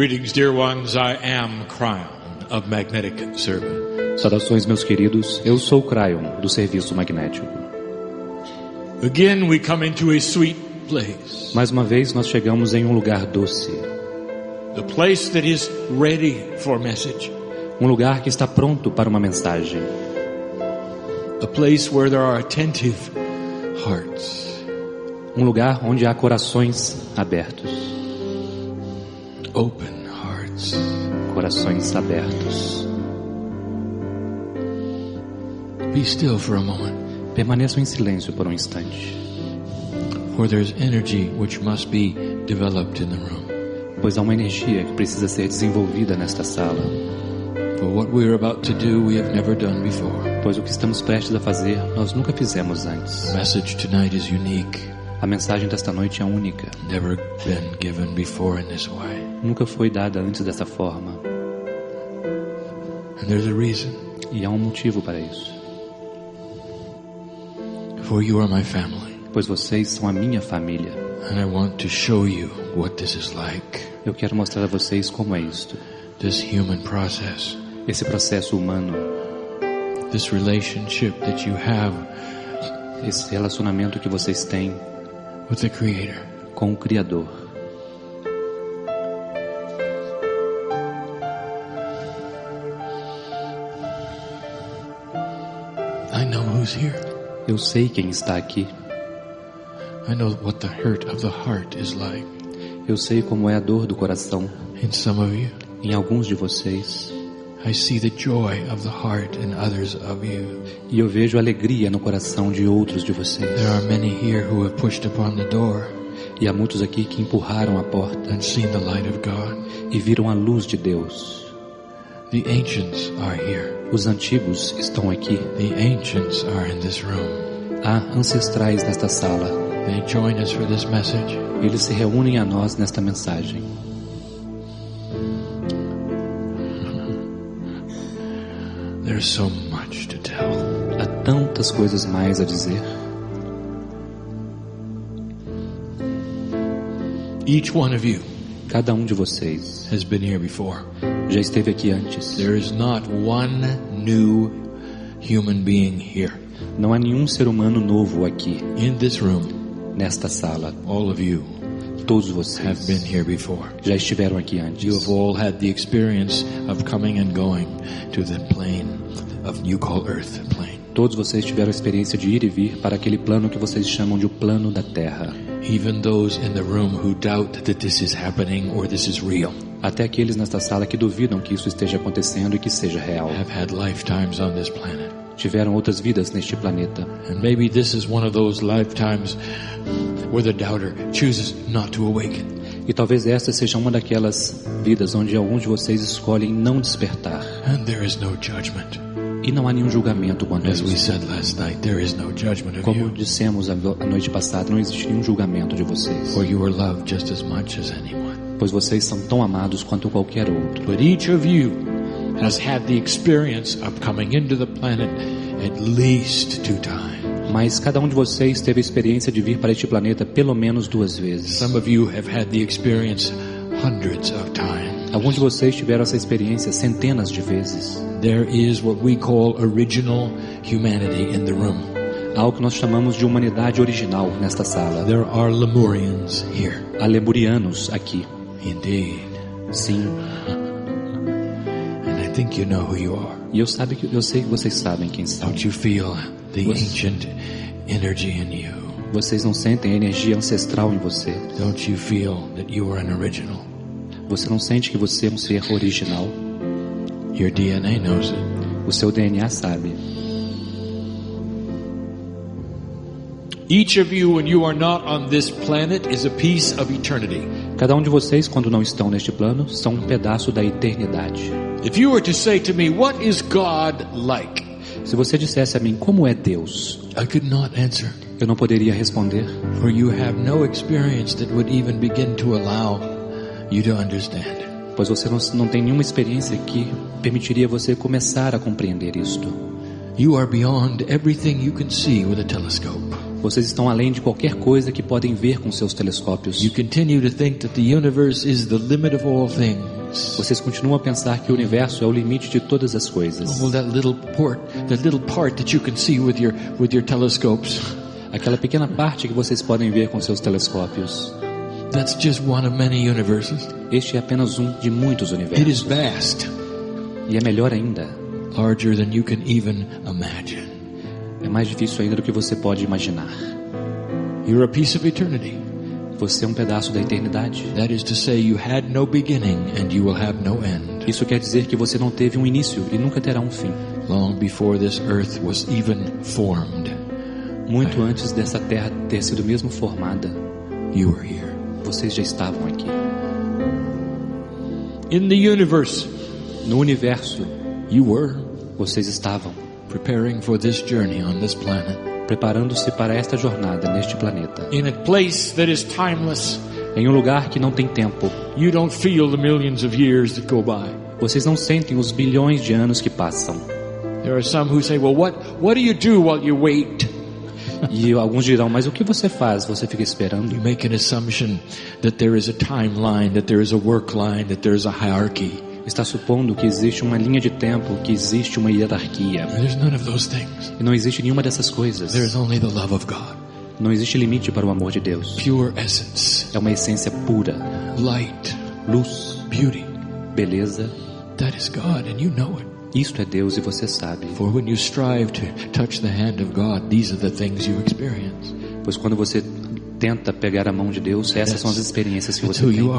Greetings, dear ones. I am KRYON of Magnetic Service. Saudações, meus queridos. Eu sou KRYON do Serviço Magnético. Again, we come into a sweet place. Mais uma vez, nós chegamos em um lugar doce. The place that is ready for message. Um lugar que está pronto para uma mensagem. A place where there are attentive hearts. Um lugar onde há corações abertos. Open hearts. Corações abertos. Be still for a moment. Permaneçam em silêncio por um instante. For there's energy which must be developed in the room. Pois há uma energia que precisa ser desenvolvida nesta sala. For what we are about to do, we have never done before. Pois o que estamos prestes a fazer, nós nunca fizemos antes. The message tonight is unique. A mensagem desta noite é única. Never been given before in this way. Nunca foi dada antes dessa forma. And there's a reason. E há um motivo para isso. For you are my family. Pois vocês são a minha família. And I want to show you what this is like. Eu quero mostrar a vocês como é isto. This human process. Esse processo humano. This relationship that you have. Esse relacionamento que vocês têm with the Creator. Com o Criador. I know who's here. Eu sei quem está aqui. I know what the hurt of the heart is like. Eu sei como é a dor do coração. In some of you. Em alguns de vocês. I see the joy of the heart in others of you. E eu vejo alegria no coração de outros de vocês. There are many here who have pushed upon the door. E há muitos aqui que empurraram a porta. And seen the light of God. E viram a luz de Deus. The ancients are here. Os antigos estão aqui. The ancients are in this room. Há ancestrais nesta sala. They join us for this message. Eles se reúnem a nós nesta mensagem. There's so much to tell. Há tantas coisas mais a dizer. Each one of you. Cada um de vocês has been here before. Já esteve aqui antes. There is not one new human being here. Não há nenhum ser humano novo aqui. In this room. Nesta sala. All of you. Todos vocês have been here before. Já estiveram aqui antes. You have all had the experience of coming and going to the plane of you call Earth plane. Todos vocês tiveram a experiência de ir e vir para aquele plano que vocês chamam de o plano da Terra. Even those in the room who doubt that this is happening or this is real. Até aqueles nesta sala que duvidam que isso esteja acontecendo e que seja real. Have had lifetimes on this planet. Tiveram outras vidas neste planeta. And maybe this is one of those lifetimes where the doubter chooses not to awaken. E talvez esta seja uma daquelas vidas onde alguns de vocês escolhem não despertar. And there is no judgment. E não há nenhum julgamento quanto a As we isso. said last night, there is no judgment of Como you. dissemos a noite passada, não existe nenhum julgamento de vocês. For you are loved just as much as anyone. Pois vocês são tão amados quanto qualquer outro. But each of you has had the experience of coming into the planet at least 2 times. Mas cada um de vocês teve a experiência de vir para este planeta pelo menos 2 vezes. Some of you have had the experience hundreds of times. Alguns de vocês tiveram essa experiência centenas de vezes. There is what we call original humanity in the room. Há o que nós chamamos de humanidade original nesta sala. There are Lemurians here. Há lemurianos aqui. Indeed. Sim. And I think you know who you are. E eu sei que vocês sabem quem são. Don't you feel the ancient energy in you? Vocês não sentem a energia ancestral em você? Don't you feel that you are an original? Você não sente que você é um ser original? Your DNA knows it. O seu DNA sabe. Each of you, when you are not on this planet, is a piece of eternity. Cada um de vocês, quando não estão neste plano, são um pedaço da eternidade. If you were to say to me, what is God like? Se você dissesse a mim, como é Deus? I could not answer. Eu não poderia responder. For you have no experience that would even begin to allow you to understand. Pois você não tem nenhuma experiência que permitiria você começar a compreender isto. You are beyond everything you can see with a telescope. Vocês estão além de qualquer coisa que podem ver com seus telescópios. You continue to think that the universe is the limit of all things. Vocês continuam a pensar que o universo é o limite de todas as coisas. Oh, that little part that you can see with your telescopes. Aquela pequena parte que vocês podem ver com seus telescópios. That's just one of many universes. Este é apenas um de muitos universos. It is vast. E é melhor ainda. Larger than you can even imagine. É mais difícil ainda do que você pode imaginar. You're a piece of eternity. Você é um pedaço da eternidade. That is to say, you had no beginning and you will have no end. Isso quer dizer que você não teve um início e nunca terá um fim. Long before this earth was even formed. Muito antes dessa terra ter sido mesmo formada, you were here. Vocês já estavam aqui. In the universe, no universo, you were. Vocês estavam preparing for this journey on this planet. Preparando-se para esta jornada neste planeta. In a place that is timeless. Em um lugar que não tem tempo. You don't feel the millions of years that go by. Vocês não sentem os bilhões de anos que passam. There are some who say, well, what do you do while you wait? E alguns dirão, mas o que você faz? Você fica esperando? You make an assumption that there is a timeline, that there is a work line, that there is a hierarchy. Está supondo que existe uma linha de tempo, que existe uma hierarquia. There's none of those things. E não existe nenhuma dessas coisas. There's only the love of God. Não existe limite para o amor de Deus. Pure essence. É uma essência pura. Light. Luz. Beauty. Beleza. That is God and you know it. Isto é Deus e você sabe. For when you strive to touch the hand of God, these are the things you experience. Pois quando você tenta pegar a mão de Deus, essas são as experiências que você tem.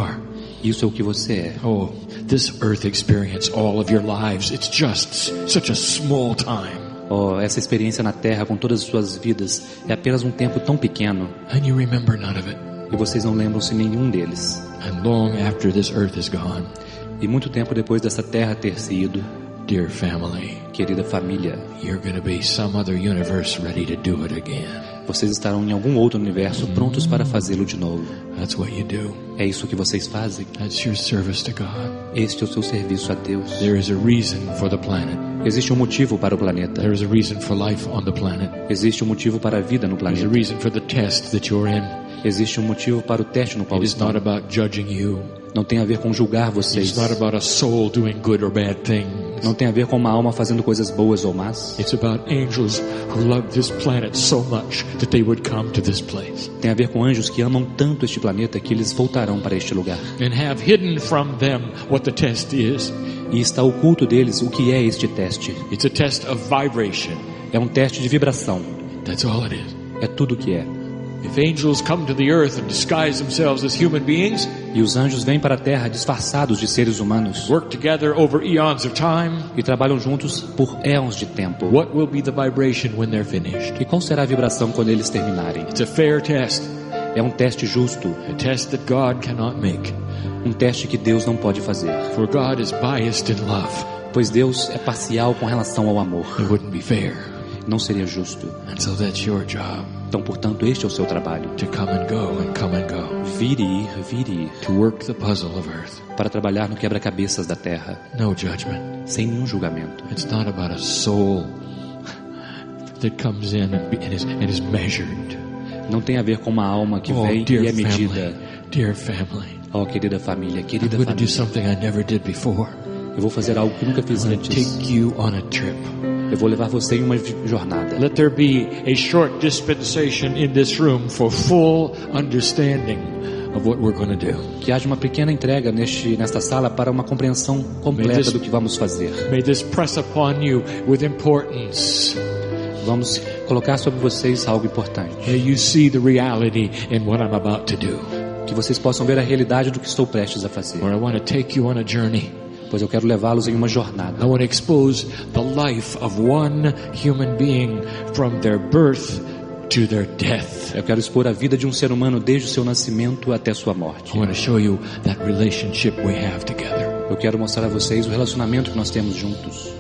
Isso é o que você é. Oh, this earth experience, all of your lives, it's just such a small time. Oh, essa experiência na Terra com todas as suas vidas é apenas um tempo tão pequeno. And you remember none of it. E vocês não lembram-se nenhum deles. And long after this earth is gone. E muito tempo depois dessa Terra ter se ido. Dear family, querida família, you're going to be some other universe ready to do it again. Vocês estarão em algum outro universo prontos para fazê-lo de novo. That's what you do. É isso que vocês fazem. That's your service to God. Este é o seu serviço a Deus. There is a reason for the planet. Existe um motivo para o planeta. There is a reason for life on the planet. Existe um motivo para a vida no planeta. There's a reason for the test that you're in. Existe um motivo para o teste no qual It is not about judging you. Não tem a ver com julgar vocês. It's not about a soul doing good or bad things. Não tem a ver com uma alma fazendo coisas boas ou más. It's about angels who love this planet so much that they would come to this place. Tem a ver com anjos que amam tanto este planeta que eles voltarão para este lugar. And have hidden from them what the test is. E está oculto deles o que é este teste. It's a test of vibration. É um teste de vibração. That's all it is. É tudo o que é. If angels come to the earth and disguise themselves as human beings, e os anjos vêm para a terra disfarçados de seres humanos, work together over eons of time, e trabalham juntos por éons de tempo, what will be the vibration when they're finished? E qual será a vibração quando eles terminarem? It's a fair test. É um teste justo. A test that God cannot make. Um teste que Deus não pode fazer. For God is biased in love. Pois Deus é parcial com relação ao amor. It wouldn't be fair. Não seria justo. And so that's your job. Então, portanto, este é o seu trabalho. To come and go. Vir e ir, vir e ir. To work the puzzle of earth. Para trabalhar no quebra-cabeças da terra. No judgment. Sem nenhum julgamento. It's not about a soul that comes in and is measured. Não tem a ver com uma alma que vem e é medida. Dear family. Oh, querida família, querida I'm família. Do something I never did before. Eu vou fazer algo que nunca fiz antes. Take you on a trip. Eu vou levar você em uma jornada. Let there be a short dispensation in this room for full understanding of what we're going to do. Que haja uma pequena entrega nesta sala para uma compreensão completa do que vamos fazer. May this press upon you with importance. Vamos colocar sobre vocês algo importante. May you see the reality in what I'm about to do. Que vocês possam ver a realidade do que estou prestes a fazer. For I want to take you on a journey. Pois eu quero levá-los em uma jornada. I want to expose the life of one human being from their birth to their death. Eu quero expor a vida de um ser humano desde o seu nascimento até sua morte. I want to show you that relationship we have together. Eu quero mostrar a vocês o relacionamento que nós temos juntos.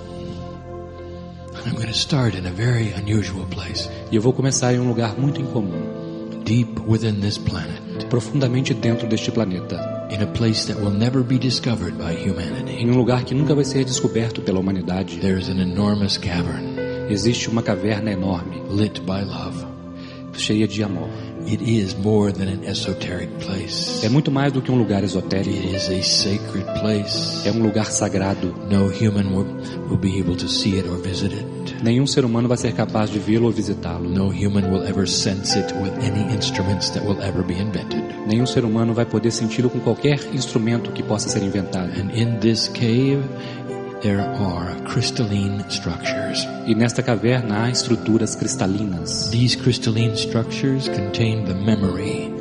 I'm going to start in a very unusual place. E eu vou começar em um lugar muito incomum. Deep within this planet. Profundamente dentro deste planeta. In a place that will never be discovered by humanity. Em um lugar que nunca vai ser descoberto pela humanidade. There is an enormous cavern. Existe uma caverna enorme. Lit by love. cheia de amor. It is more than an esoteric place. É muito mais do que um lugar esotérico. It is a sacred place. É um lugar sagrado. No human will be able to see it or visit it. Nenhum ser humano vai ser capaz de vê-lo ou visitá-lo. No human will ever sense it with any instruments that will ever be invented. Nenhum ser humano vai poder senti-lo com qualquer instrumento que possa ser inventado. And in this cave there are crystalline structures. E nesta caverna há estruturas cristalinas. These crystalline structures contain the memory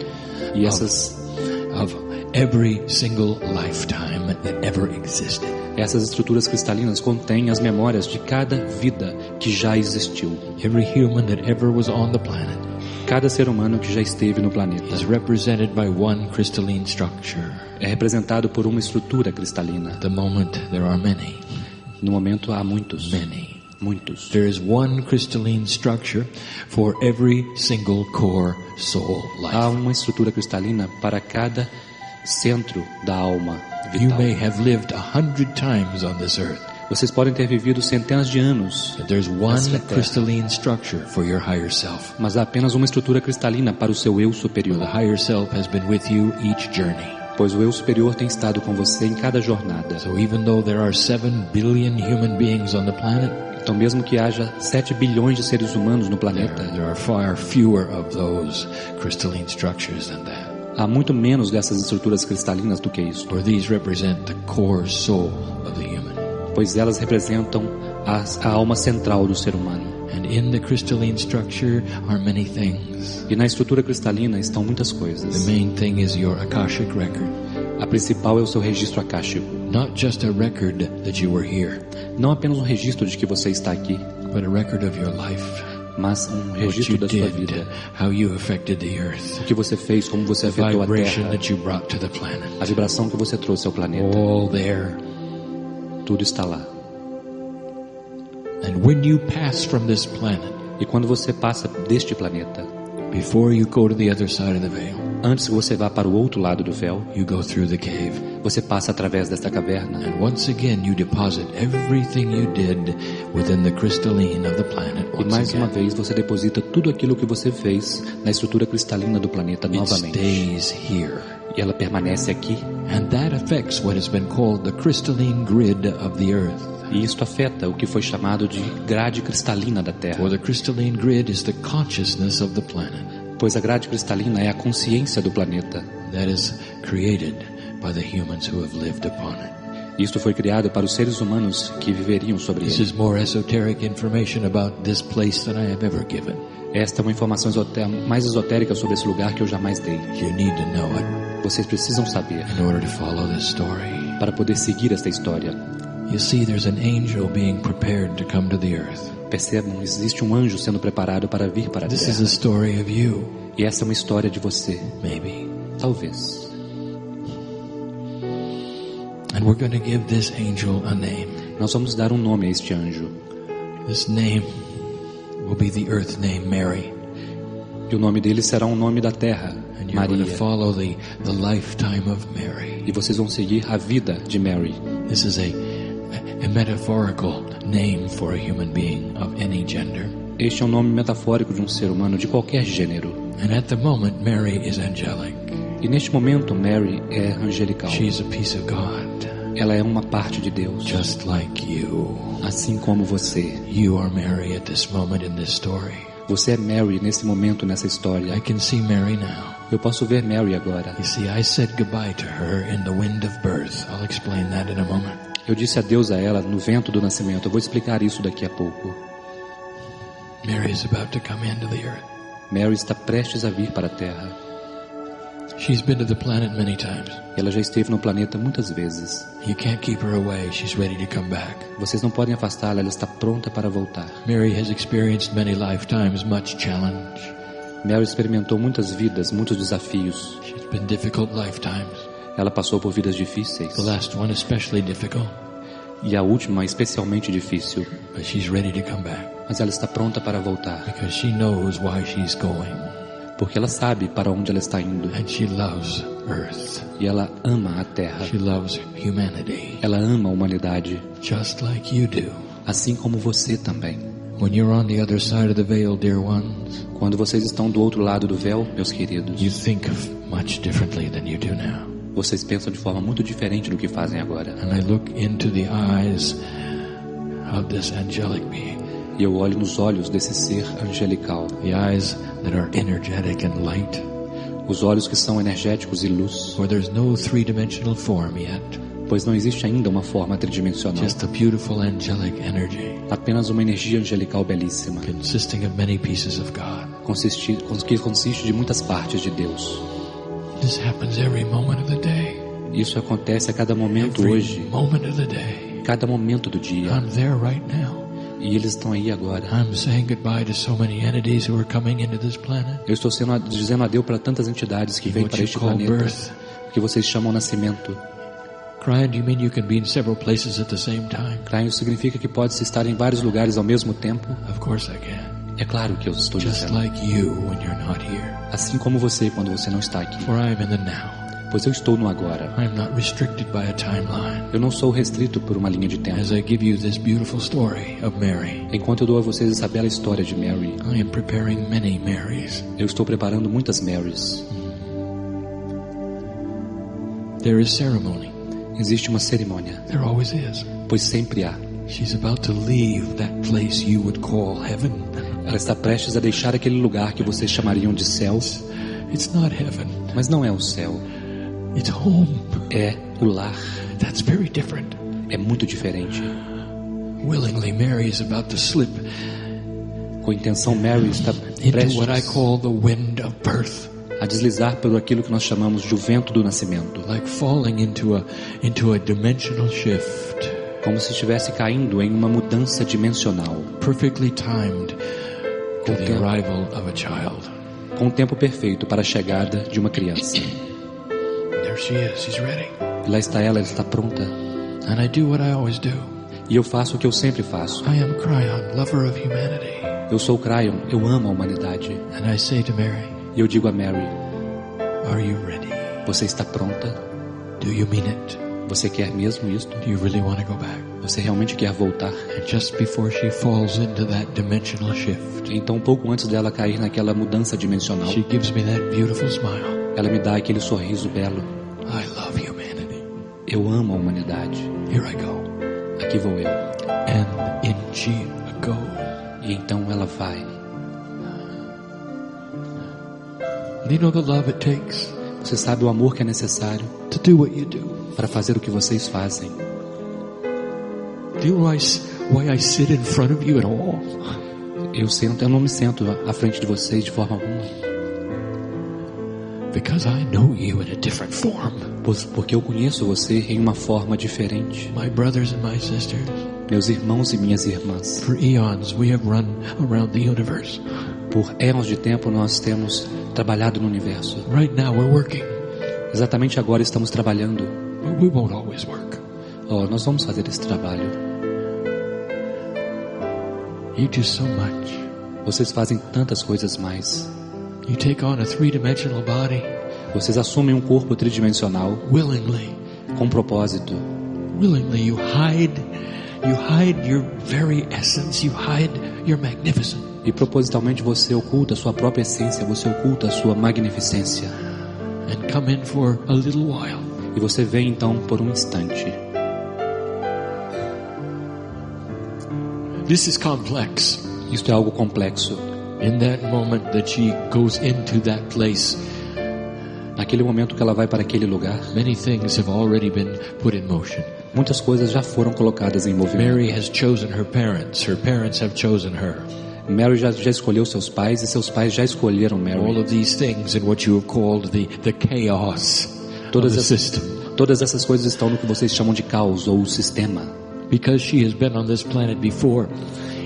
of every single lifetime that ever existed. Essas estruturas cristalinas contêm as memórias de cada vida que já existiu. Every human that ever was on the planet. Cada ser humano que já esteve no planeta is represented by one crystalline structure. É representado por uma estrutura cristalina. At the moment there are many. No momento há muitos. Many. Muitos. There is one crystalline structure for every single core soul life. Há uma estrutura cristalina para cada centro da alma vital. You may have lived 100 times on this earth. Vocês podem ter vivido centenas de anos. But there's one crystalline structure for your higher self. Mas há apenas uma estrutura cristalina para o seu eu superior. The higher self has been with you each journey. Pois o eu superior tem estado com você em cada jornada. So even though there are 7 billion human beings on the planet, então mesmo que haja 7 bilhões de seres humanos no planeta, there are far fewer of those crystalline structures than that. Há muito menos dessas estruturas cristalinas do que isso. For these represent the core soul of the human. Pois elas representam a alma central do ser humano. And in the crystalline structure are many things. E na estrutura cristalina estão muitas coisas. The main thing is your Akashic record. A principal é o seu registro akáshico. Not just a record that you were here. Não apenas um registro de que você está aqui, but a record of your life. Mas um registro da sua vida. How you affected the earth. O que você fez, como você afetou a Terra. That you brought to the planet. A vibração que você trouxe ao planeta. All there. Tudo está lá. And when you pass from this planet, e quando você passa deste planeta, before you go to the other side of the veil, antes que você vá para o outro lado do véu, you go through the cave. Você passa através desta caverna. And once again you deposit everything you did within the crystalline of the planet. E mais uma vez você deposita tudo aquilo que você fez na estrutura cristalina do planeta novamente. It stays here. E ela permanece aqui. And that affects what has been called the crystalline grid of the earth. E isto afeta o que foi chamado de grade cristalina da Terra. For the crystalline grid is the consciousness of the planet. Pois a grade cristalina é a consciência do planeta. That is created by the humans who have lived upon it. Isto foi criado para os seres humanos que viveriam sobre ele. This is more esoteric information about this place than I have ever given. Esta é uma informação mais esotérica sobre esse lugar que eu jamais dei. You need to know it. Vocês precisam saber. In order to follow this story. Para poder seguir esta história. You see, there's an angel being prepared to come to the earth. Percebam, existe um anjo sendo preparado para vir para a This Terra. is a story of you. E essa é uma história de você. Maybe. Talvez. And we're going to give this angel a name. Nós vamos dar um nome a este anjo. This name will be the earth name Mary. E o nome dele será um nome da terra, And you're Maria. going to follow the lifetime of Mary. E vocês vão seguir a vida de Mary. This is a metaphorical name for a human being of any gender. Este é um nome metafórico de um ser humano de qualquer gênero. And at the moment, Mary is angelic. E neste momento, Mary é angelical. She's a piece of God. Ela é uma parte de Deus. Just like you. Assim como você. You are Mary at this moment in this story. Você é Mary nesse momento nessa história. I can see Mary now. Eu posso ver Mary agora. You see, I said goodbye to her in the wind of birth. I'll explain that in a moment. Eu disse adeus a ela no vento do nascimento. Eu vou explicar isso daqui a pouco. Mary is about to come into the earth. Mary está prestes a vir para a Terra. She's been to the planet many times. Ela já esteve no planeta muitas vezes. You can't keep her away. She's ready to come back. Vocês não podem afastá-la, ela está pronta para voltar. Mary has experienced many lifetimes, much challenge. Mary experimentou muitas vidas, muitos desafios. She's been difficult lifetimes. Ela passou por vidas difíceis. The last one especially difficult. E a última especialmente difícil. But she's ready to come back. Mas ela está pronta para voltar. Because she knows why she's going. Porque ela sabe para onde ela está indo. And she loves Earth. E ela ama a Terra. She loves humanity. Ela ama a humanidade. Just like you do. Assim como você também. When you're on the other side of the veil, dear ones, Quando vocês estão do outro lado do véu, meus queridos, you think of much differently than you do now. vocês pensam de forma muito diferente do que fazem agora. And I look into the eyes of this angelic being, E eu olho nos olhos desse ser angelical, the eyes that are energetic and light, os olhos que são energéticos e luz, for there's no three-dimensional form yet, pois não existe ainda uma forma tridimensional, just a beautiful angelic energy apenas uma energia angelical belíssima, consisting of many pieces of God. que consiste de muitas partes de Deus. This happens every moment of the day. Isso acontece a cada momento Every hoje, moment of the day. cada momento do dia, I'm there right now. e eles estão aí agora. I'm saying goodbye to so many entities who are coming into this planet. Eu estou dizendo adeus para tantas entidades que vêm What para you este call planeta, birth. que vocês chamam nascimento. KRYON, do you mean you can be in several places at the same time? KRYON significa que pode-se estar em vários lugares ao mesmo tempo. Of course I can. É claro que eu estou Just dizendo. like you when you're not here. Assim como você quando você não está aqui. For I am in the now. Pois eu estou no agora. I am not restricted by a timeline. Eu não sou restrito por uma linha de tempo. As I give you this beautiful story of Mary, Enquanto eu dou a vocês essa bela história de Mary, I am preparing many Marys. eu estou preparando muitas Marys. There is ceremony. Existe uma cerimônia, There always is. pois sempre há. She's about to leave that place you would call heaven. Ela está prestes a deixar aquele lugar que vocês chamariam de céu, It's not heaven. mas não é o céu. It's home. É o lar. That's very different. É muito diferente. Willingly, Mary is about to slip Com intenção, Mary está into what I prestes call the wind of birth, a deslizar por aquilo que nós chamamos de o vento do nascimento, like falling into a dimensional shift, como se estivesse caindo em uma mudança dimensional, perfectly timed to the Okay. arrival of a child. com o tempo perfeito para a chegada de uma criança. There she is. She's ready. E lá está ela está pronta. And I do what I always do. E eu faço o que eu sempre faço. I am KRYON, lover of humanity. Eu sou KRYON, eu amo a humanidade. And I say to Mary, E eu digo a Mary, are you ready? você está pronta? Do you mean it? Você quer mesmo isto? Do you really want to go back? Você realmente quer voltar? And just before she falls into that dimensional shift, Então, um pouco antes dela cair naquela mudança dimensional, she gives me that beautiful smile. ela me dá aquele sorriso belo. I love humanity. Eu amo a humanidade. Here I go. Aqui vou eu. And in she goes. E então ela vai. Do you know the love it takes Você sabe o amor que é necessário to do what you do? para fazer o que vocês fazem. Do you know why I sit in front of you at all? Eu não me sento à frente de vocês de forma alguma. Because I know you in a different form. Porque eu conheço você em uma forma diferente. My brothers and my sisters, Meus irmãos e minhas irmãs. for eons we have run around the universe. Por éons de tempo nós temos trabalhado no universo. Right now we're working, Exatamente agora estamos trabalhando. but we won't always work. Nós vamos fazer esse trabalho. You do so much. Vocês fazem tantas coisas mais. You take on a three-dimensional body Vocês assumem um corpo tridimensional willingly. com propósito. Willingly, you hide your very essence. You hide your magnificence. E propositalmente você oculta a sua própria essência, você oculta a sua magnificência. And come in for a little while. E você vem então por um instante. This is complex. Isto é algo complexo. In that moment that she goes into that place, Naquele momento que ela vai para aquele lugar, many things have already been put in motion. muitas coisas já foram colocadas em movimento. Mary has chosen her parents. Her parents have chosen her. Mary já escolheu seus pais e seus pais já escolheram All Mary. of these things in what you have called the chaos of the system. Todas essas coisas estão no que vocês chamam de caos ou sistema. Because she has been on this planet before,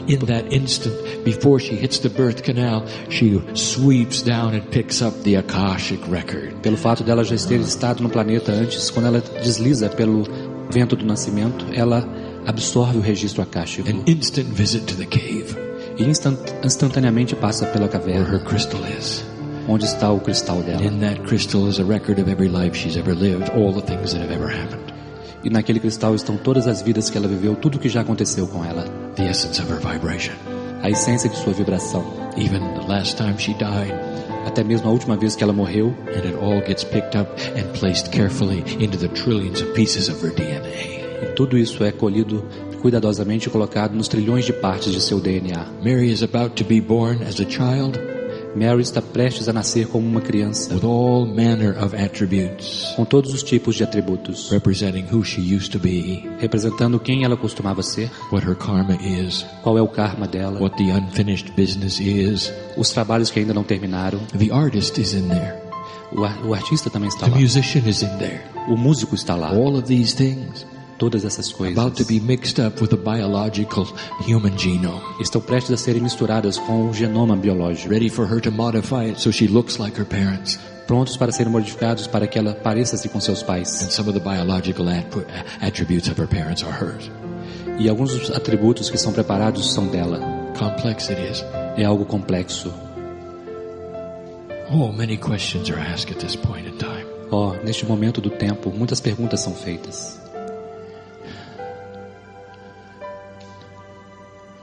in that instant, before she hits the birth canal, she sweeps down and picks up the Akashic record. Pelo fato dela já ter estado no planeta antes, quando ela desliza pelo vento do nascimento, ela absorve o registro akáshico. An instant visit to the cave E instantaneamente passa pela where caverna, her crystal is. onde está o cristal And dela. in that crystal is a record of every life she's ever lived, all the things that have ever happened. E naquele cristal estão todas as vidas que ela viveu, tudo que já aconteceu com ela. The essence of her vibration. a essência de sua vibração. Even the last time she died. Até mesmo a última vez que ela morreu. And it all gets picked up and placed carefully into the trillions of pieces of her DNA. E tudo isso é colhido cuidadosamente e colocado nos trilhões de partes de seu DNA. Mary is about to be born as a child. Mary está prestes a nascer como uma criança, with all manner of attributes, com todos os tipos de atributos, representing who she used to be, representando quem ela costumava ser, what her karma is, qual é o karma dela, what the unfinished business is, os trabalhos que ainda não terminaram. The artist is in there. O artista também está The lá. musician is in there. O músico está lá. All of these things. Todas essas coisas about to be mixed up with the biological human genome. Estão prestes a serem misturadas com o genoma biológico. Ready for her to modify it so she looks like her parents. Prontos para serem modificados para que ela pareça-se com seus pais. And some of the biological attributes of her parents are hers. E alguns dos atributos que são preparados são dela. Complex it is. É algo complexo. Oh, many questions are asked at this point in time. Oh, neste momento do tempo, muitas perguntas são feitas.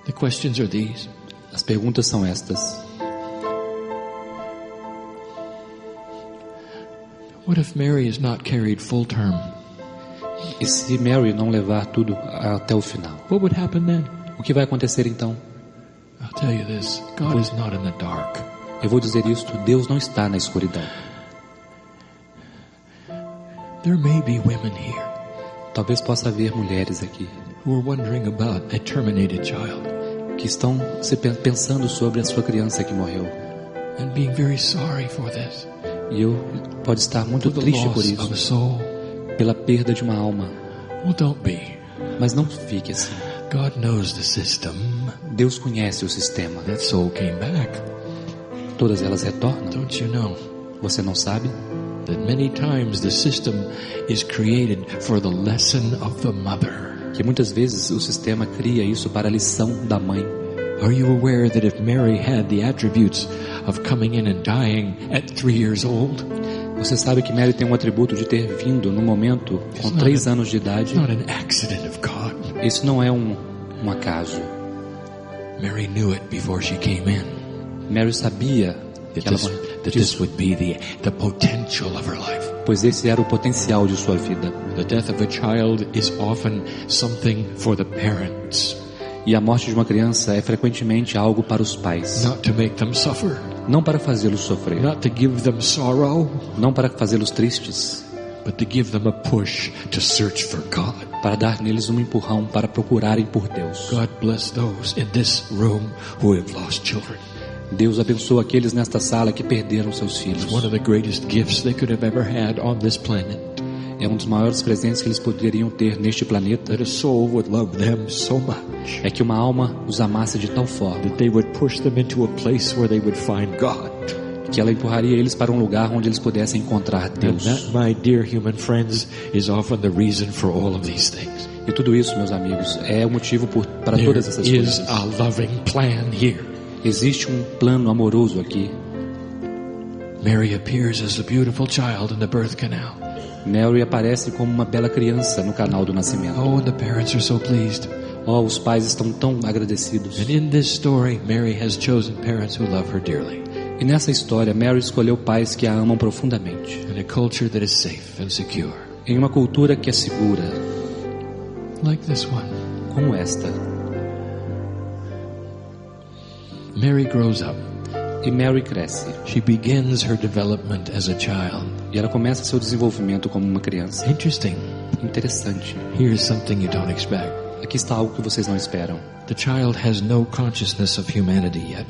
The questions are these. As perguntas são estas. What if Mary is not carried full term? E se Mary não levar tudo até o final? What would happen then? O que vai acontecer então? I'll tell you this. God is not in the dark. Eu vou dizer isto, Deus não está na escuridão. There may be women here. Talvez possa haver mulheres aqui who are wondering about a terminated child, que estão pensando sobre a sua criança que morreu, and being very sorry for this. E eu pode estar muito triste por isso, pela perda de uma alma. Well, don't be. Mas não fique assim. God knows the system. Deus conhece o sistema. That soul came back. Todas elas retornam. Don't you know? Você não sabe? That many times the system is created for the lesson of the mother. Que muitas vezes o sistema cria isso para a lição da mãe. Are you aware that if Mary had the attributes of coming in and dying at 3 years old? Você sabe que Mary tem um atributo de ter vindo no momento com 3 anos de idade. Not an accident of God. Isso não é um acaso. Mary knew it before she came in. Mary sabia that this would be the potential of her life. Pois esse era o potencial de sua vida. The death of a child is often something for the parents. E a morte de uma criança é frequentemente algo para os pais. Not to make them suffer. Não para fazê-los sofrer. Not to give them sorrow. Não para fazê-los tristes. But to give them a push to search for God. Para dar neles um empurrão para procurarem por Deus. God bless those in this room who have lost children. Deus abençoa aqueles nesta sala que perderam seus filhos. It's one of the greatest gifts they could have ever had on this planet. É um dos maiores presentes que eles poderiam ter neste planeta. That a soul would love them so much. É que uma alma os amasse de tal forma that they would push them into a place where they would find God. Que ela empurraria eles para um lugar onde eles pudessem encontrar Deus. And that, my dear human friends, is often the reason for all of these things. E tudo isso, meus amigos, é o motivo para todas essas coisas. There is a loving plan here. Existe um plano amoroso aqui. Mary appears as a beautiful child in the birth canal. Mary aparece como uma bela criança no canal do nascimento. Oh, and the parents are so pleased. Oh, os pais estão tão agradecidos. And in this story, Mary has chosen parents who love her dearly. E nessa história, Mary escolheu pais que a amam profundamente. In a culture that is safe and secure. Em uma cultura que é segura. Like this one. Como esta. Mary grows up. E Mary cresce. She begins her development as a child. E ela começa seu desenvolvimento como uma criança. Interesting. Interessante. Here's something you don't expect. Aqui está algo que vocês não esperam. The child has no consciousness of humanity yet.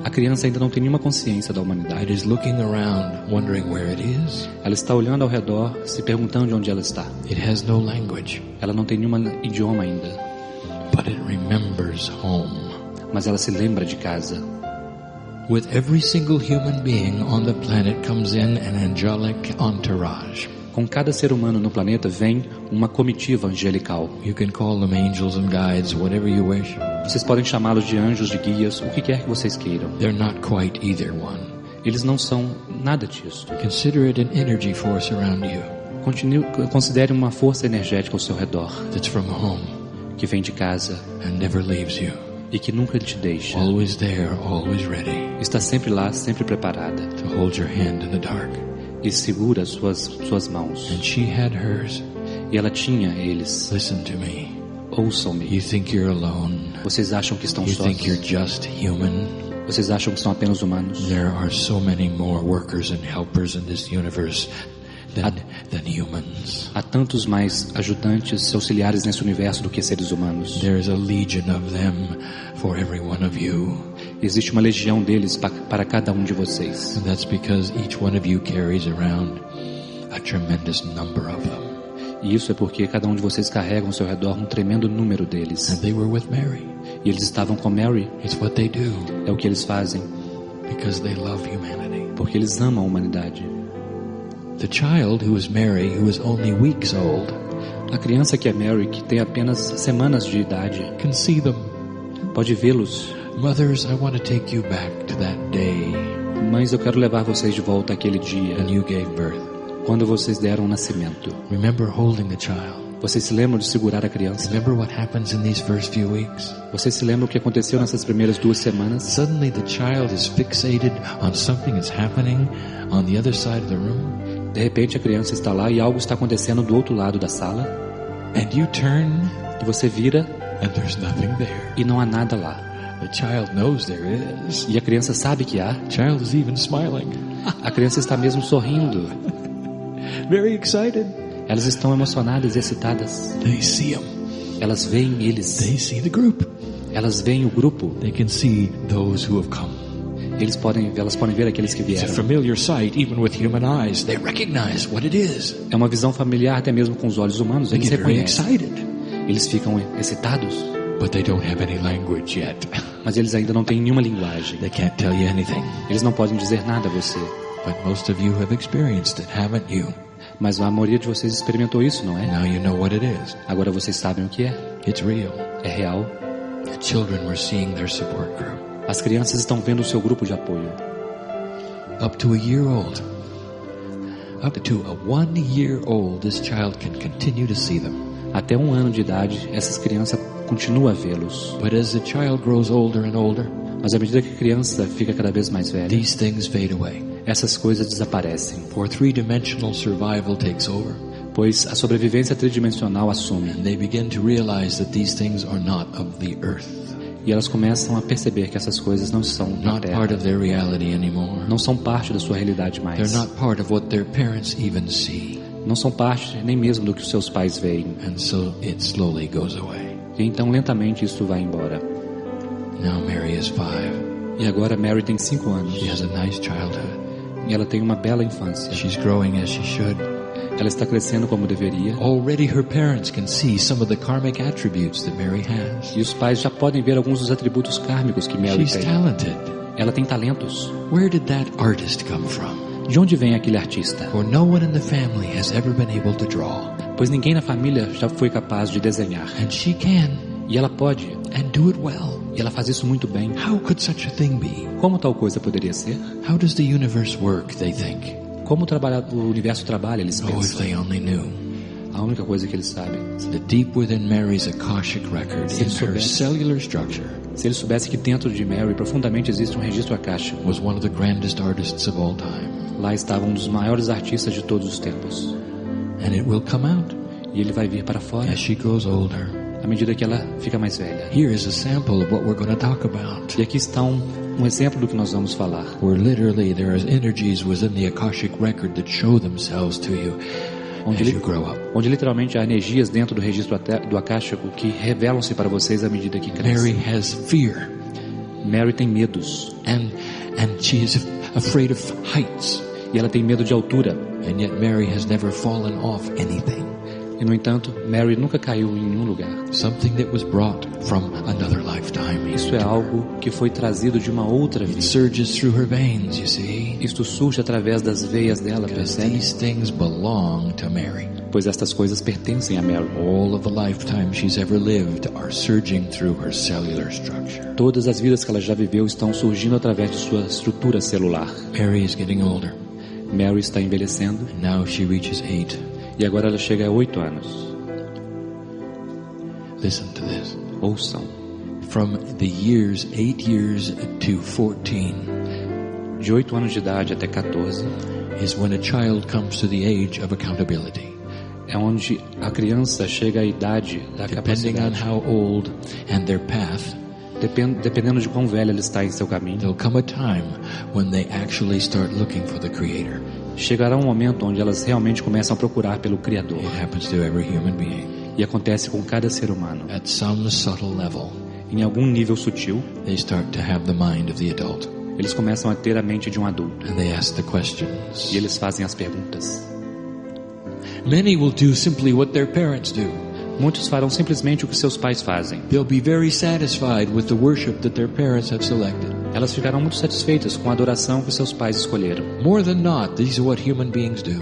A criança ainda não tem nenhuma consciência da humanidade. It is looking around, wondering where it is. Ela está olhando ao redor, se perguntando de onde ela está. It has no language. Ela não tem nenhum idioma ainda. But it remembers home. Mas ela se lembra de casa. With every single human being on the planet comes in an angelic entourage. Com cada ser humano no planeta vem uma comitiva angelical. You can call them angels and guides, whatever you wish. Vocês podem chamá-los de anjos, de guias, o que quer que vocês queiram. They're not quite either one. Eles não são nada disso. Consider it an energy force around you. Considere uma força energética ao seu redor. That's from home. Que vem de casa. And never leaves you. E e que nunca te deixa. always there, always ready Está sempre lá, sempre preparada, to hold your hand in the dark. e segura suas mãos. And she had hers. E ela tinha eles. Listen to me. Ouçam-me. You think you're alone. Vocês acham que estão You sós? think you're just human. Vocês acham que são apenas humanos? There are so many more workers and helpers in this universe than humans. Há tantos mais ajudantes, auxiliares nesse universo do que seres humanos. There is a legion of them for every one of you. Existe uma legião deles para cada um de vocês. And that's because each one of you carries around a tremendous number of them. E isso é porque cada um de vocês carrega ao seu redor um tremendo número deles. And they were with Mary. E eles estavam com Mary. It's what they do. É o que eles fazem. Because they love humanity. Porque eles amam a humanidade. The child who is Mary, who is only weeks old, A criança que é Mary, que tem apenas semanas de idade, can see them. pode vê-los. Mothers, I want to take you back to that day Mães, eu quero levar vocês de volta àquele dia, when you gave birth. quando vocês deram nascimento. Remember holding the child. Vocês se lembram de segurar a criança? Remember what happens in these first few weeks? Vocês se lembram o que aconteceu nessas primeiras 2 semanas? Suddenly the child is fixated on something that's happening on the other side of the room. De repente a criança está lá e algo está acontecendo do outro lado da sala. And you turn E você vira and there's nothing there. e não há nada lá. The child knows there is. E a criança sabe que há. The child is even smiling. A criança está mesmo sorrindo. Very excited. Elas estão emocionadas e excitadas. They see him. Elas veem eles. They see the group. Elas veem o grupo. They can see those who have come. Elas podem ver aqueles que It's a vieram. familiar sight, even with human eyes. They recognize what it is. É uma visão familiar até mesmo com os olhos humanos. They Eles get very reconhecem. excited, Eles ficam excitados. but they don't have any language yet. Mas eles ainda não têm nenhuma linguagem. They can't tell you anything. Eles não podem dizer nada a você. But most of you have experienced it, haven't you? Mas a maioria de vocês experimentou isso, não é? Now you know what it is. Agora vocês sabem o que é. It's real. É real. The children were seeing their support group. As crianças estão vendo o seu grupo de apoio. Up to a year old. Up to a 1 year old, this child can continue to see them. Até 1 ano de idade, essas crianças continuam a vê-los. But as the child grows older and older, Mas à medida que a criança fica cada vez mais velha, these things fade away. essas coisas desaparecem. For three-dimensional survival takes over. Pois a sobrevivência tridimensional assume. And they begin to realize that these things are not of the earth. E elas começam a perceber que essas coisas não são da Not part terra. of their reality anymore. Não são parte da sua realidade mais. They're not part of what their parents even see. Não são parte nem mesmo do que os seus pais veem. And so it slowly goes away. E então lentamente isso vai embora. Now Mary is 5. E agora Mary tem 5 anos. She has a nice childhood. E ela tem uma bela infância. She's growing as she should. Ela está crescendo como deveria. Already her parents can see some of the karmic attributes that Mary has. E os pais já podem ver alguns dos atributos kármicos que Mary She's tem. talented. Ela tem talentos. Where did that artist come from? De onde vem aquele artista? For no one in the family has ever been able to draw. Pois ninguém na família já foi capaz de desenhar. And she can, E ela pode. and do it well. E ela faz isso muito bem. How could such a thing be? Como tal coisa poderia ser? How does the universe work, they think? Como o universo trabalha, eles Oh, if pensam. they only knew. A única coisa que eles sabem. The deep within Mary's Akashic record, in her cellular structure, Se eles soubessem que dentro de Mary profundamente existe um registro akáshico. was one of the grandest artists of all time. Lá estava um dos maiores artistas de todos os tempos. And it will come out E ele vai vir para fora as she grows older. à medida que ela fica mais velha. Here is a sample of what we're going to talk about. E aqui está um exemplo do que nós vamos falar. Where literally there are energies within the Akashic record that show themselves to you as you grow up. Onde literalmente há energias dentro do registro do akáshico que revelam-se para vocês à medida que Mary crescem. has fear, Mary tem medos. and she is afraid of heights. E ela tem medo de altura. And yet Mary has never fallen off anything. E no entanto, Mary nunca caiu em nenhum lugar. Something that was brought from another lifetime. Isso é algo que foi trazido de uma outra It vida. surges through her veins, you see. Isto surge através das veias dela, Because percebe? these things belong to Mary. Pois estas coisas pertencem a Mary. All of the lifetime she's ever lived are surging through her cellular structure. Todas as vidas que ela já viveu estão surgindo através de sua estrutura celular. Mary is getting older. Mary está envelhecendo And now she reaches 8. e agora ela chega a 8 anos. Listen to this. Ouçam. from the years 8 years to 14 De 8 anos de idade até 14 is when a child comes to the age of accountability. é onde a criança chega à idade da Depending on capacidade. how old and their path, Dependendo de quão velha ela está em seu caminho, there'll come a time when they actually start looking for the Creator. chegará um momento onde elas realmente começam a procurar pelo Criador. It happens to every human being. E acontece com cada ser humano. At some subtle level, Em algum nível sutil, they start to have the mind of the adult. eles começam a ter a mente de um adulto. And they ask the questions. E eles fazem as perguntas. Many will do simply what their parents do. Muitos farão simplesmente o que seus pais fazem. They'll be very satisfied with the worship that their parents have selected. Elas ficarão muito satisfeitas com a adoração que seus pais escolheram. More than not, these are what human beings do.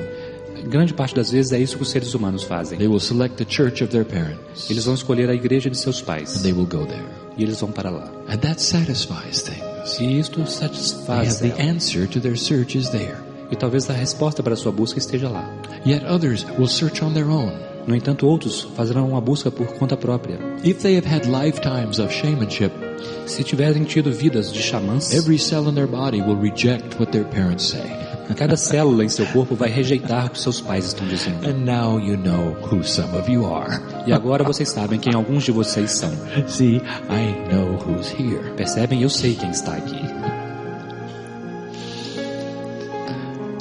Grande parte das vezes é isso que os seres humanos fazem. They will select the church of their parents, Eles vão escolher a igreja de seus pais. and they will go there. E eles vão para lá. And that satisfies things. E isto They satisfaz have the ela. answer to their search is there. E talvez a resposta para a sua busca esteja lá. Yet others will search on their own. No entanto, outros farão uma busca por conta própria. If they have had lifetimes of shamanship, Se tiverem tido vidas de xamãs, every cell in their body will reject what their parents say. cada célula em seu corpo vai rejeitar o que seus pais estão dizendo. And now you know who some of you are. E agora vocês sabem quem alguns de vocês são. See, I know who's here. Percebem? Eu sei quem está aqui.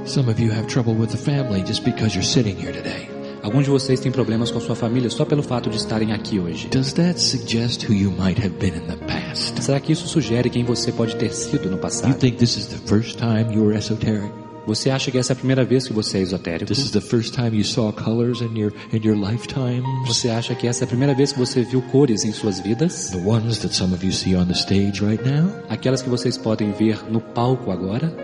Some of you have trouble with the family just because you're sitting here today. Alguns de vocês têm problemas com a sua família só pelo fato de estarem aqui hoje. Does that suggest who you might have been in the past? Será que isso sugere quem você pode ter sido no You passado? think this is the first time you were esoteric? Você acha que essa é a primeira vez que você é esotérico? This is the first time you saw colors in your lifetimes? Você acha que essa é a primeira vez que você viu cores em suas vidas? The ones that some of you see on the stage right now? Aquelas que vocês podem ver no palco agora?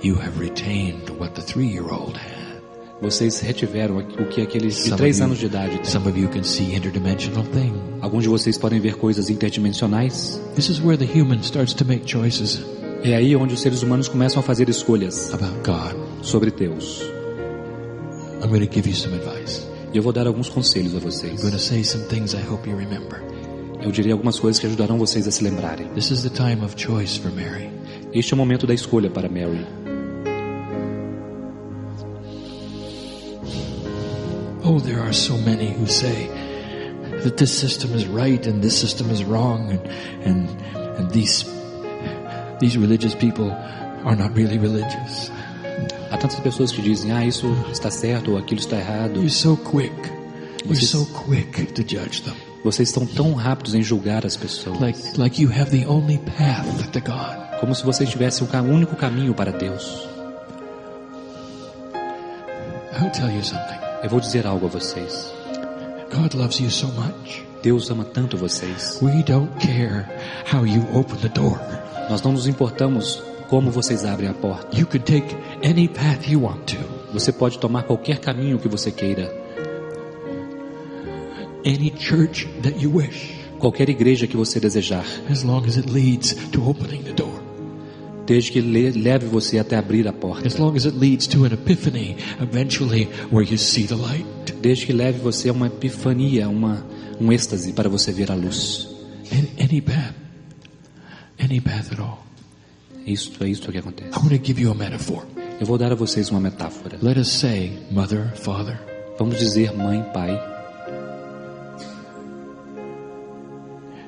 You have retained what the 3-year-old had. Vocês retiveram o que aqueles de Some 3 of you- anos de idade têm. Some of you can see interdimensional things. Alguns de vocês podem ver coisas interdimensionais. This is where the human starts to make choices É aí onde os seres humanos começam a fazer escolhas about God. sobre Deus. I'm going to give you some advice. E eu vou dar alguns conselhos a I'm vocês. going to say some things I hope you remember. Eu direi algumas coisas que ajudarão vocês a se lembrarem. This is the time of choice for Mary. Este é o momento da escolha para Mary. Oh, there are so many who say that this system is right and this system is wrong, and these religious people are not really religious. Há tantas pessoas que dizem, isso está certo ou aquilo está errado. You're so quick. You're Vocês- so quick to judge them. Vocês estão tão rápidos em julgar as pessoas. Like you have the only path to God. Como se vocês tivessem o único caminho para Deus. I'll tell you something. Eu vou dizer algo a vocês. God loves you so much. Deus ama tanto vocês. We don't care how you open the door. Nós não nos importamos como vocês abrem a porta. You could take any path you want to. Você pode tomar qualquer caminho que você queira. Any church that you wish. Qualquer igreja que você desejar. As long as it leads to opening the door. Desde que leve você até abrir a porta. As long as it leads to an epiphany, eventually, where you see the light. Desde que leve você a uma epifania, um êxtase para você ver a luz. Any path. Any path at all. Isso é isso que acontece. I want to give you a metaphor. Eu vou dar a vocês uma metáfora. Let us say, mother, father, Vamos dizer mãe, pai,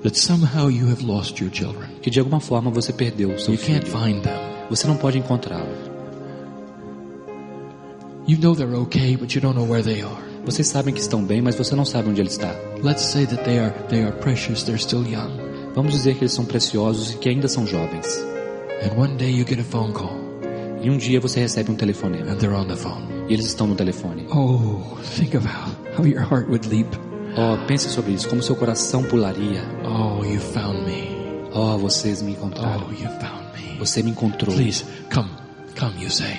that somehow you have lost your children. que de alguma forma você perdeu o seu You can't filho. find them. Você não pode encontrá-lo. You know they're okay, but you don't know where they are. Vocês sabem que estão bem, mas você não sabe onde ele está. Let's say that they are precious, they're still young. Vamos dizer que eles são preciosos e que ainda são jovens. And one day you get a phone call, E um dia você recebe um telefonema. and they're on the phone. E eles estão no telefone. Oh, think of how your heart would leap. Oh, pense sobre isso, como seu coração pularia. Oh, you found me. Oh, vocês me encontraram. Oh, you found me. Você me encontrou. Please, come, you say.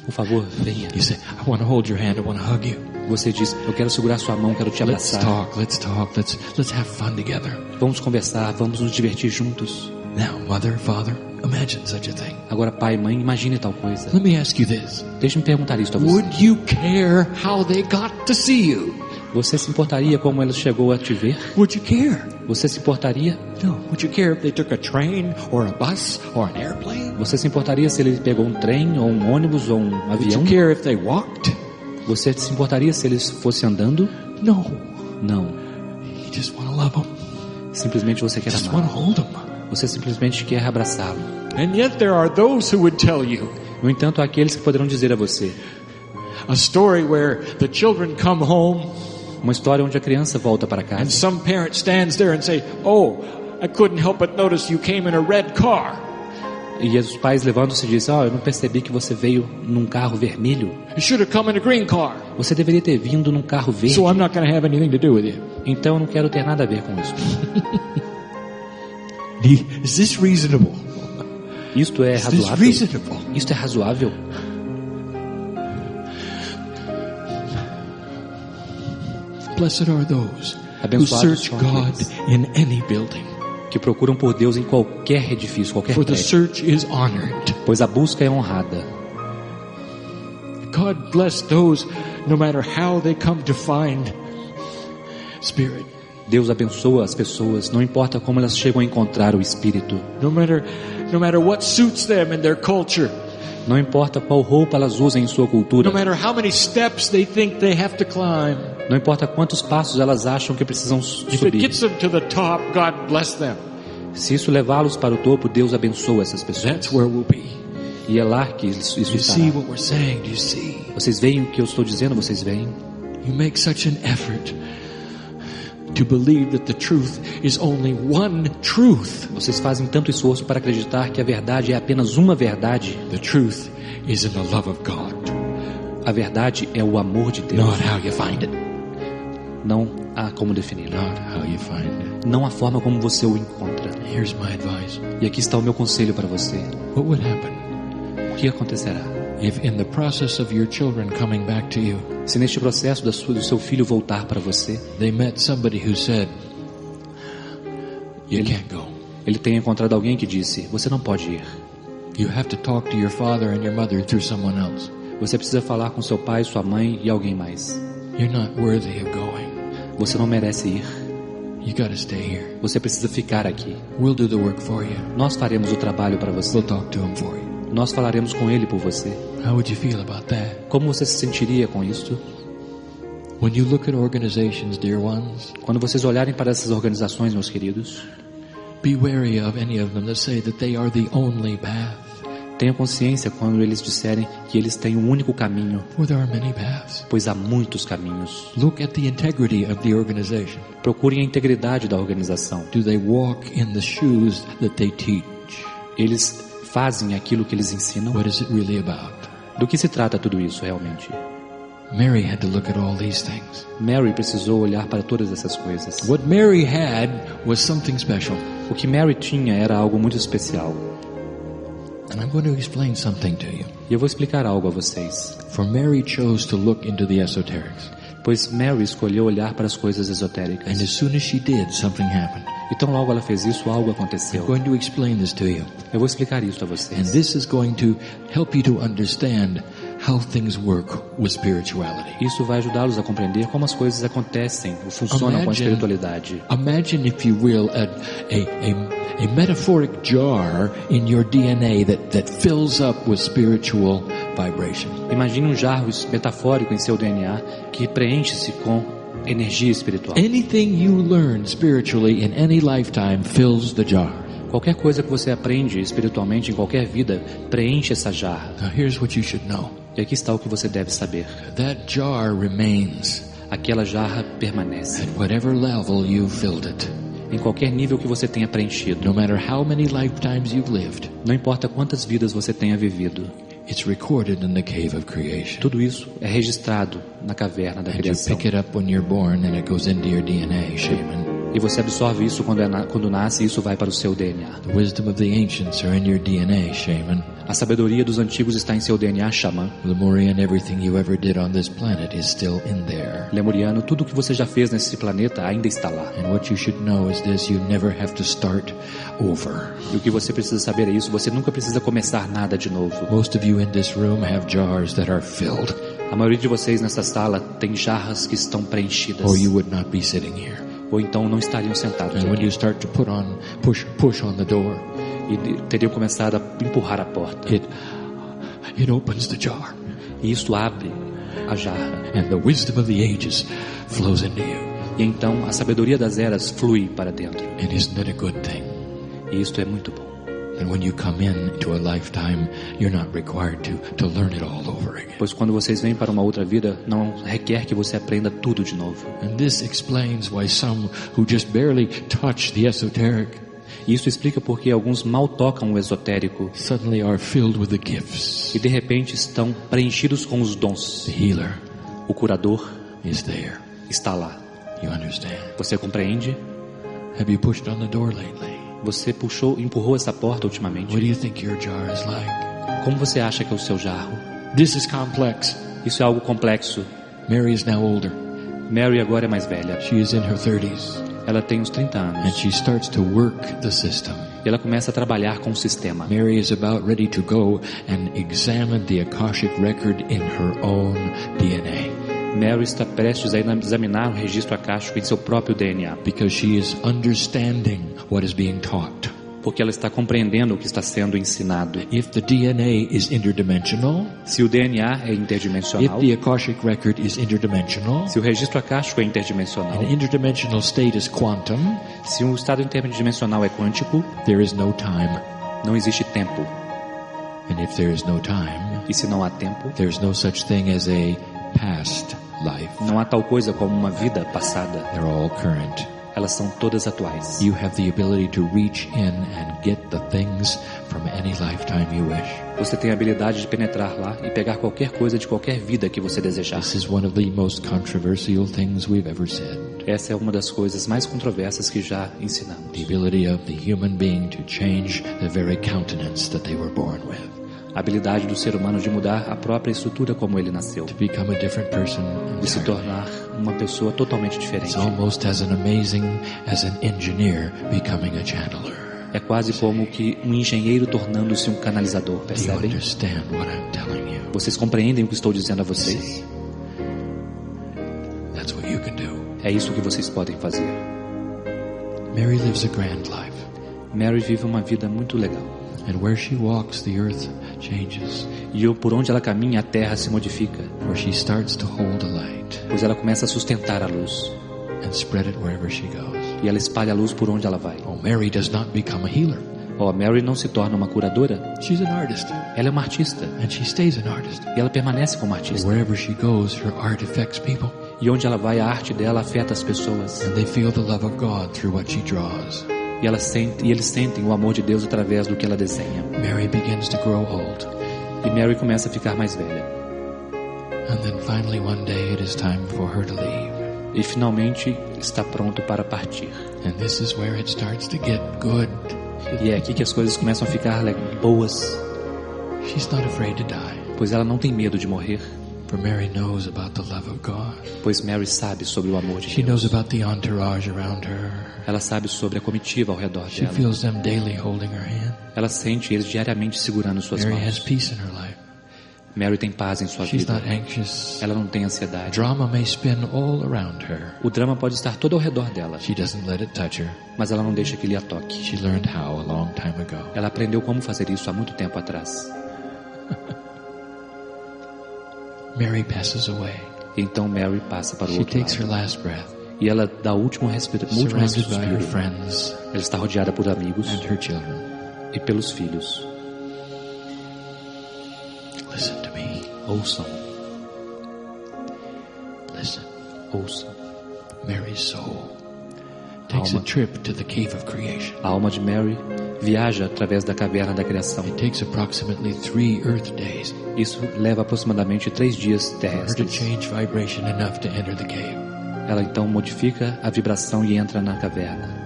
Por favor, venha. You say, I want to hold your hand, I want to hug you. Você diz, eu quero segurar sua mão, quero te Let's abraçar. talk, let's have fun together. Vamos conversar, vamos nos divertir juntos. Now, mother, father, imagine such a thing. Agora, pai e mãe, imagine tal coisa. Let me ask you this. Deixe-me perguntar isso a você. Would you care how they got to see you? Você se importaria como ela chegou a te ver? Would you care? Você se importaria? No. Would you care if they took a train or a bus or an airplane? Você se importaria se ele pegou um trem ou um ônibus ou um Would avião? you care if they walked? Você se importaria se eles fossem andando? No. Não. You just want to love them. Simplesmente você quer Just want to amá-lo. hold them. Você simplesmente quer abraçá-lo. And yet there are those who would tell you No entanto, há aqueles que poderão dizer a você a story where the children come home uma história onde a criança volta para and casa some parent stands there and say, "Oh, I couldn't help but notice you came in a red car. e os pais levantam-se e dizem: eu não percebi que você veio num carro vermelho. You should have come in a green car. Você deveria ter vindo num carro verde. So I'm not going to have anything to do with you." Então eu não quero ter nada a ver com isso. Is this reasonable? Isto é Is this razoável? reasonable? Isto é razoável? Blessed are those who Abençoados search são God aqueles in any building, que procuram por Deus em qualquer edifício, qualquer for the prédio, search is honored. pois a busca é honrada. God bless those, no matter how they come to find Spirit, Deus abençoa as pessoas, não importa como elas chegam a encontrar o Espírito. no matter what suits them in their culture, Não importa qual roupa elas usem em sua cultura. no matter how many steps they think they have to climb. Não importa quantos passos elas acham que precisam If it subir. gets them to the top, God bless them. Se isso levá-los para o topo, Deus abençoa essas pessoas. That's where we'll be. E é lá que isso Do you see estará. what we're saying? Do you see? Vocês veem o que eu estou dizendo? Vocês veem? You make such an effort to believe that the truth is only one truth. Vocês fazem tanto esforço para acreditar que a verdade é apenas uma verdade. The truth is in the love of God, A verdade é o amor de Deus. not how you find it. Não há como defini-lo. Not how you find it. Não a forma como você o encontra. Here's my advice. E aqui está o meu conselho para você. What would happen O que acontecerá? if in the process of your children coming back to you, Se neste processo do seu filho voltar para você, they met somebody who said, you can't go. ele tenha encontrado alguém que disse: você não pode ir. You have to talk to your father and your mother through someone else. Você precisa falar com seu pai, sua mãe e alguém mais. You're not worthy of going. Você não merece ir. You got to stay here. Você precisa ficar aqui. We'll do the work for you. Nós faremos o trabalho para você. We'll talk to him for you. Nós falaremos com ele por você. How would you feel about that? Como você se sentiria com isto? When you look at organizations, dear ones, Quando vocês olharem para essas organizações, meus queridos, be wary of any of them that say that they are the only path. tenham consciência quando eles disserem que eles têm um único caminho, For there are many paths. pois há muitos caminhos. Look at the integrity of the organization. Procurem a integridade da organização. Do they walk in the shoes that they teach? Eles fazem aquilo que eles ensinam? What is it really about? Do que se trata tudo isso realmente? Mary had to look at all these things. Mary precisou olhar para todas essas coisas. What Mary had was something special. O que Mary tinha era algo muito especial. And I'm going to explain something to you. E eu vou explicar algo a vocês. For Mary chose to look into the esoterics. Pois Mary escolheu olhar para as coisas And esotéricas. as soon as she did, something happened. Então logo ela fez isso, algo aconteceu. I'm going to explain this to you. Eu vou explicar isso a And vocês. this is going to help you to understand how things work with spirituality. Isso vai ajudá-los a compreender como as coisas acontecem ou funcionam com a espiritualidade. Imagine, if you will, a metaphoric jar in your DNA that fills up with spiritual vibration. Imagine um jarro metafórico em seu DNA que preenche-se com energia espiritual. Anything you learn spiritually in any lifetime fills the jar. Qualquer coisa que você aprende espiritualmente em qualquer vida preenche essa jarra. Now here's what you should know. E aqui está o que você deve saber. That jar remains Aquela jarra permanece. at whatever level you filled it. Em qualquer nível que você tenha preenchido. No matter how many lifetimes you've lived, Não importa quantas vidas você tenha vivido. it's recorded in the cave of creation. Tudo isso é registrado na caverna da And you criação. pick it up when you're born and it goes into your DNA, shaman. E você absorve isso quando nasce e isso vai para o seu DNA. The wisdom of the ancients are in your DNA, shaman. A sabedoria dos antigos está em seu DNA, xamã. Lemurian, everything you ever did on this planet is still in there. Lemuriano, tudo o que você já fez nesse planeta ainda está lá. And what you should know is this: you never have to start over. E o que você precisa saber é isso, você nunca precisa começar nada de novo. Most of you in this room have jars that are filled. A maioria de vocês nessa sala tem jarras que estão preenchidas. or you would not be sitting here. Ou então não estariam sentados And when aqui. you start to push on the door, E teriam começado a empurrar a porta. it opens the jar, E isso abre a jarra. and the wisdom of the ages flows into you. E então a sabedoria das eras flui para dentro. And isn't that a good thing? E isto é muito bom. And when you come into a lifetime, you're not required to learn it all over again. Pois quando vocês vêm para uma outra vida, não requer que você aprenda tudo de novo. And this explains why some who just barely touch the esoteric E isso explica porque alguns mal tocam o esotérico suddenly are filled with the gifts. e de repente estão preenchidos com os dons. The healer O curador is there. está lá. You understand? Você compreende? Have you pushed on the door lately? Você empurrou essa porta ultimamente. What do you think your jar is like? Como você acha que é o seu jarro? This is complex. Isso é algo complexo. Mary is now older. Mary agora é mais velha. She is in her 30s. Ela tem uns 30 And anos. she starts to work the system. E ela começa a trabalhar com o sistema. Mary is about ready to go and examine the Akashic record in her own DNA. Mary está prestes a examinar o registro akáshico em seu próprio DNA. Because she is understanding what is being taught. Porque ela está compreendendo o que está sendo ensinado. If the DNA is interdimensional, Se o DNA é if interdimensional, the Akashic record is interdimensional, se o registro akáshico é interdimensional, an interdimensional state is quantum, se um estado interdimensional é quântico, there is no time. não existe tempo. And if there is no time, E se não há tempo, there is no such thing as a past life. não há tal coisa como uma vida passada. They're all current. Elas são todas atuais. You have the ability to reach in and get the things from any lifetime you wish. Você tem a habilidade de penetrar lá e pegar qualquer coisa de qualquer vida que você desejar. This is one of the most controversial things we've ever said. Essa é uma das coisas mais controversas que já ensinamos. The ability of the human being to change the very countenance that they were born with. A habilidade do ser humano de mudar a própria estrutura como ele nasceu. To become a different person De se entirely. tornar uma pessoa totalmente It's diferente. almost as amazing as an engineer becoming a channeler. É quase como que um engenheiro tornando-se um canalizador, Do you percebem? understand what I'm telling you? Vocês compreendem o que estou dizendo a vocês? That's what you can do. É isso que vocês podem fazer. Mary lives a grand life. Mary vive uma vida muito legal. And where she walks, the earth changes. E por onde ela caminha, a terra se modifica. For she starts to hold a light Pois ela começa a sustentar a luz. and spread it wherever she goes. E ela espalha a luz por onde ela vai. Oh, Mary does not become a healer. Oh, Mary não se torna uma curadora. She's an artist. Ela é uma artista. And she stays an artist. E ela permanece como artista. Wherever she goes, her art affects people. E onde ela vai, a arte dela afeta as pessoas. And they feel the love of God through what she draws. E eles sentem o amor de Deus através do que ela desenha. Mary begins to grow old. E Mary começa a ficar mais velha. And then finally one day it is time for her to leave. E finalmente está pronto para partir. And this is where it starts to get good. E é aqui que as coisas começam a ficar boas. She's not afraid to die. Pois ela não tem medo de morrer. For Mary knows about the love of God. Pois Mary sabe sobre o amor de She Deus. knows about the entourage around her. Ela sabe sobre a comitiva ao redor She dela. feels them daily holding her hand. Ela sente eles diariamente segurando suas Mary has mãos. peace in her life. Mary tem paz em sua She's vida. not anxious. Ela não tem ansiedade. Drama may spin all around her. O drama pode estar todo ao redor dela, She doesn't let it touch her. mas ela não deixa que lhe a toque. She learned how a long time ago. Ela aprendeu como fazer isso há muito tempo atrás. Mary passes away. Então Mary passa para o She outro takes her lado. last breath, E ela dá o último último surrounded by suspiro. her friends Ela está rodeada por amigos and her children. e pelos filhos. Listen to me. Ouçam, Listen. ouçam. Mary's soul takes a Alma. trip to the cave of creation. A alma de Mary viaja através da caverna da criação. It takes approximately 3 Earth days Isso leva aproximadamente 3 dias for her to terrestres. change vibration enough to enter the cave. Ela então modifica a vibração e entra na caverna.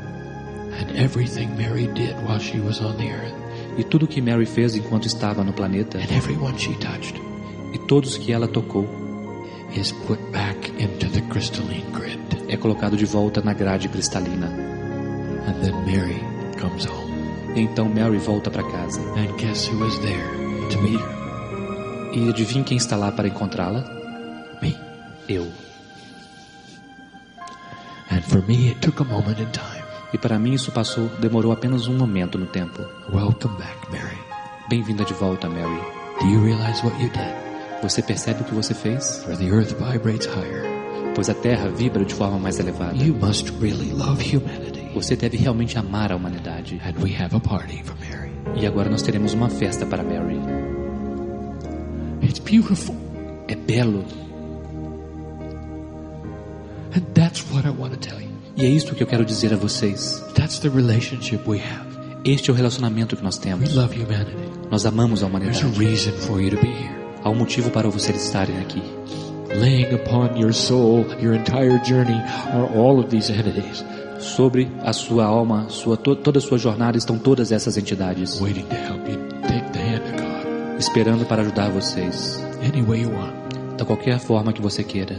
And everything Mary did while she was on the earth, E tudo que Mary fez enquanto estava no planeta, and everyone she touched, e todos que ela tocou, is put back into the crystalline grid. é colocado de volta na grade cristalina. And then Mary comes home. E então Mary volta para casa. And guess who was there to meet her? E adivinha quem está lá para encontrá-la? Eu. And for me, it took a moment in time. E para mim isso demorou apenas um momento no tempo. Welcome back, Mary. Bem-vinda de volta, Mary. Do you realize what you did? Você percebe o que você fez? For the earth vibrates higher. Pois a Terra vibra de forma mais elevada. You must really love humanity. Você deve realmente amar a humanidade. And we have a party for Mary. E agora nós teremos uma festa para Mary. It's beautiful. É belo. And that's what I want to tell you. E é isso que eu quero dizer a vocês. That's the relationship we have. Este é o relacionamento que nós We temos. love humanity. Nós amamos a There's humanidade. a reason for you to be here. Há um motivo para vocês estarem aqui. Laying upon your soul, your entire journey, are all of these entities. Sobre a sua alma, toda a sua jornada estão todas essas entidades. Waiting to help you take the hand of God. Esperando para ajudar vocês. Any way you want. Da qualquer forma que você queira.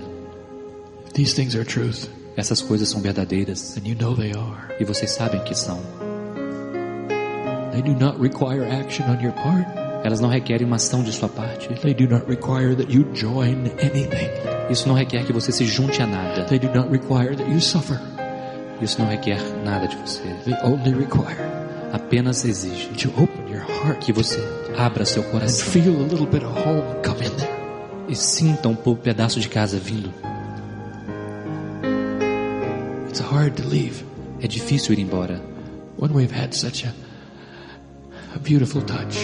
These things are truth. Essas coisas são verdadeiras. And you know they are. E vocês sabem que são. They do not require action on your part. Elas não requerem uma ação de sua parte. They do not require that you join anything. Isso não requer que você se junte a nada. They do not require that you suffer. Isso não requer nada de você. They only require Apenas exige that you open your heart que você abra seu and coração feel a little bit of home come in there. e sinta um pouco pedaço de casa vindo. It's hard to leave É difícil ir embora when we've had such a beautiful touch.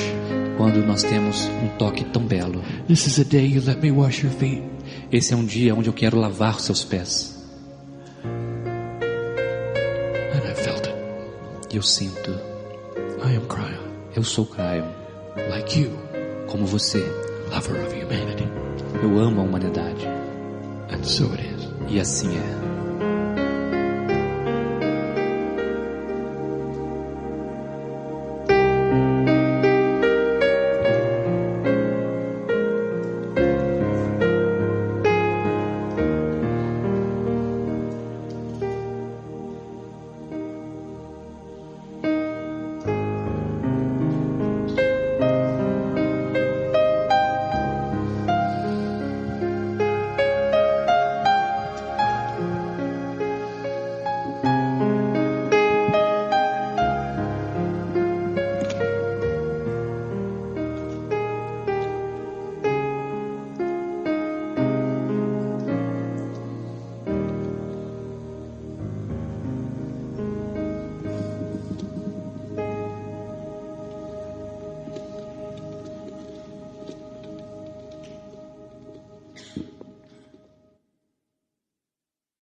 quando nós temos um toque tão belo. This is a day you let me wash your feet. Esse é um dia onde eu quero lavar seus pés. And I felt it. E eu sinto. I am KRYON, Eu sou KRYON, like you, como você. lover of humanity. Eu amo a humanidade. And so it is. E assim é.